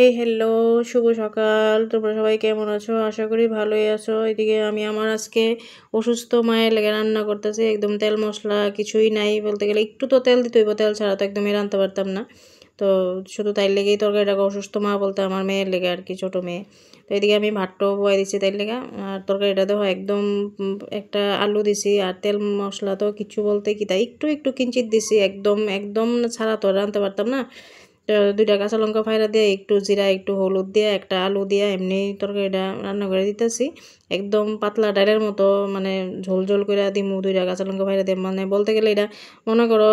এই হ্যালো, শুভ সকাল। তোমরা সবাই কেমন আছো? আশা করি ভালোই আছো। এদিকে আমি আমার আজকে অসুস্থ মায়ের লেগে রান্না করতেছি। একদম তেল মশলা কিছুই নাই বলতে গেলে। একটু তো তেল দিতে হইব, তেল ছাড়া তো একদমই রাঁধতে পারতাম না। তো শুধু তাই লেগেই তরকারিটাকে অসুস্থ মা বলতে আমার মেয়ের লেগে আর কি, ছোটো মেয়ে। তো এদিকে আমি ভাতটাও বয়ে দিচ্ছি তাই লেগে। আর তরকারিটা দেখো একদম একটা আলু দিছি আর তেল মশলা তো কিছু বলতে কি তাই একটু একটু কিঞ্চিত দিছি, একদম একদম ছাড়া তো রাঁধতে পারতাম না। ২টা কাঁচা লঙ্কা ফাইরা দিয়ে একটু জিরা একটু হলুদ দিয়ে একটা আলু দিয়ে এমনি তরকারিটা রান্না করে দিতেছি। একদম পাতলা ডালের মতো, মানে ঝোল ঝোল করে দিমু ২টা কাঁচা লঙ্কা ফাইরা দিয়ে, মানে বলতে গেলে এটা মনে করো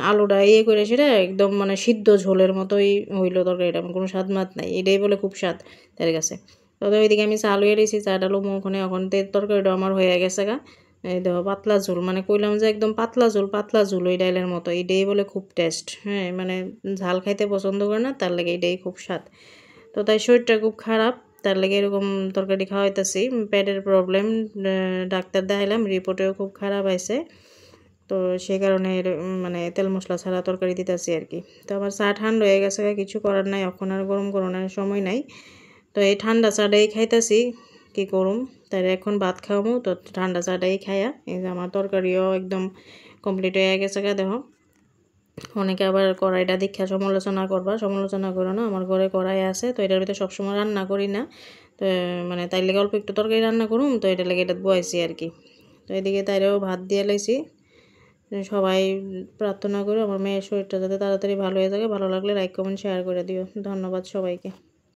আলুটা ইয়ে করে সেটা একদম মানে সিদ্ধ ঝোলের মতোই হইলো তরকারিটা, কোনো স্বাদ মাত নাই। এটাই বলে খুব স্বাদ তার কাছে। তো ওইদিকে আমি চা লইয়ে দিয়েছি, চা ডালু ওখানে এখন তরকারিটা আমার হয়ে গেছে গা। এই দেখো পাতলা ঝোল, মানে কইলাম যে একদম পাতলা ঝোল ওই ডাইলের মতো। এইটাই বলে খুব টেস্ট। হ্যাঁ, মানে ঝাল খাইতে পছন্দ করে না, তার লেগে এটাই খুব স্বাদ। তো তাই শরীরটা খুব খারাপ, তার লেগে এরকম তরকারি খাওয়াইতেছি। পেটের প্রবলেম, ডাক্তার দেখাইলাম, রিপোর্টেও খুব খারাপ আইছে। তো সেই কারণে মানে তেল মশলা ছাড়া তরকারি দিতেছি আর কি। তো আমার চা ঠান্ডা হয়ে গেছে, কিছু করার নাই, এখন আর গরম করানোর সময় নাই। তো এই ঠান্ডা চাটাই খাইতেছি, কি করুম। তাই এখন ভাত খাওয়ামু, তো ঠান্ডা চাটাই খাইয়া এই যে আমার তরকারিও একদম কমপ্লিট হয়ে গেছে গা। দেখো অনেকে আবার কড়াইটা দীক্ষা সমালোচনা করবা, সমালোচনা করো না, আমার ঘরে কড়াই আছে। তো এটার ভিতরে সবসময় রান্না করি না। তো মানে তাই লেগে অল্প একটু তরকারি রান্না করুম, তো এটা লেগে এটা বয়েছি আর কি। তো এদিকে তাইরেও ভাত দিয়ে লাইছি। সবাই প্রার্থনা করো আমার মেয়ের শরীরটা যাতে তাড়াতাড়ি ভালো হয়ে থাকে। ভালো লাগলে লাইক কমেন্ট শেয়ার করে দিও। ধন্যবাদ সবাইকে।